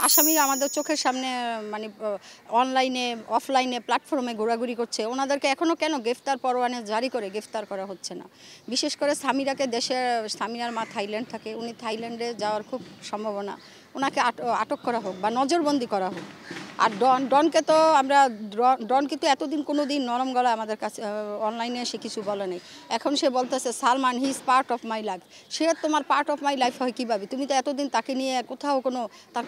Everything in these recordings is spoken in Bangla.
আসামিরা আমাদের চোখের সামনে মানে অনলাইনে অফলাইনে প্ল্যাটফর্মে ঘোরাঘুরি করছে, ওনাদেরকে এখনও কেন গ্রেফতার পরোয়ানা জারি করে গ্রেফতার করা হচ্ছে না? বিশেষ করে সামিরাকে দেশে, সামিরার মা থাইল্যান্ড থাকে, উনি থাইল্যান্ডে যাওয়ার খুব সম্ভাবনা, ওনাকে আটক করা হোক বা নজরবন্দি করা হোক। আর ডনকে তো আমরা ডন কিন্তু এতদিন কোনো দিন নরম গলা আমাদের কাছে অনলাইনে এসে কিছু বলে নেই। এখন সে বলতেছে Salman he is part of my life. সে তোমার পার্ট অফ মাই লাইফ হয় কীভাবে? তুমি তো এতদিন তাকে নিয়ে কোথাও কোনো তার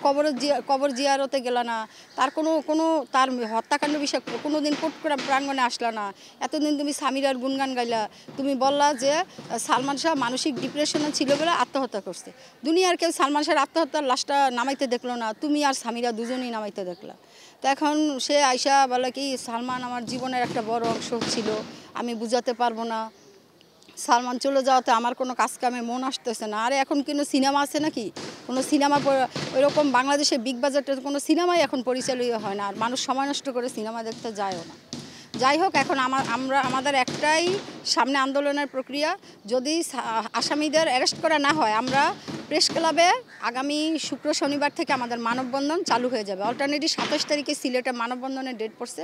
কবর জিয়ারতে গেলা না, তার তার হত্যাকাণ্ড বিষয়ে কোনো দিন কোর্ট প্রাঙ্গণে আসলা না। এতদিন তুমি সামিরার গুণগান গাইলা, তুমি বললা যে সালমান শাহ মানসিক ডিপ্রেশনে ছিল বলে আত্মহত্যা করছে। দুনিয়ার কেউ সালমান শাহের আত্মহত্যার লাশটা নামাইতে দেখলো না, তুমি আর সামিরা দুজনেই নামাইতে দেখলা। তো এখন সে আয়সা বলে কি সালমান আমার জীবনের একটা বড় অংশ ছিল, আমি বুঝাতে পারবো না। সালমান চলে যাওয়াতে আমার কোনো কাজ কামে মন আসতেছে না। আরে এখন কোনো সিনেমা আছে নাকি? কোনো সিনেমা ওইরকম বাংলাদেশে বিগ বাজেটের কোনো সিনেমাই এখন পরিচালিত হয় না, আর মানুষ সময় নষ্ট করে সিনেমা দেখতে যায়ও না। যাই হোক, এখন আমাদের একটাই সামনে আন্দোলনের প্রক্রিয়া। যদি আসামিদের অ্যারেস্ট করা না হয়, আমরা প্রেস ক্লাবে আগামী শুক্র শনিবার থেকে আমাদের মানববন্ধন চালু হয়ে যাবে। অল্টারনেটিভ 27 তারিখে সিলেটে মানববন্ধনের ডেট পড়ছে,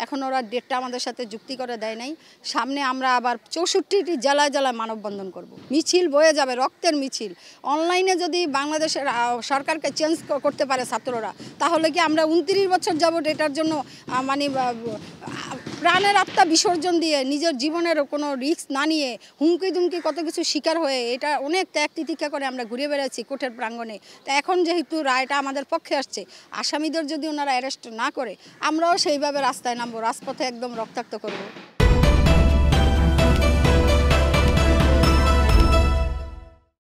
এখন ওরা ডেটটা আমাদের সাথে যুক্তি করে দেয় নাই। সামনে আমরা আবার 64টি জেলায় জেলায় মানববন্ধন করব। মিছিল বয়ে যাবে, রক্তের মিছিল। অনলাইনে যদি বাংলাদেশের সরকারকে চেঞ্জ করতে পারে ছাত্ররা, তাহলে কি আমরা 29 বছর যাবত এটার জন্য মানে প্রাণের আত্মা বিসর্জন দিয়ে নিজের জীবনের কোনো রিস্ক না নিয়ে হুমকি দুমকি কত কিছু শিকার হয়ে এটা অনেক ত্যাগ তিতিক্ষা করে আমরা ঘুরে বেড়াচ্ছি কোর্টের প্রাঙ্গণে। তা এখন যেহেতু রায়টা আমাদের পক্ষে আসছে, আসামিদের যদি ওনারা অ্যারেস্ট না করে, আমরাও সেইভাবে রাস্তায় নামবো, রাজপথে একদম রক্তাক্ত করব।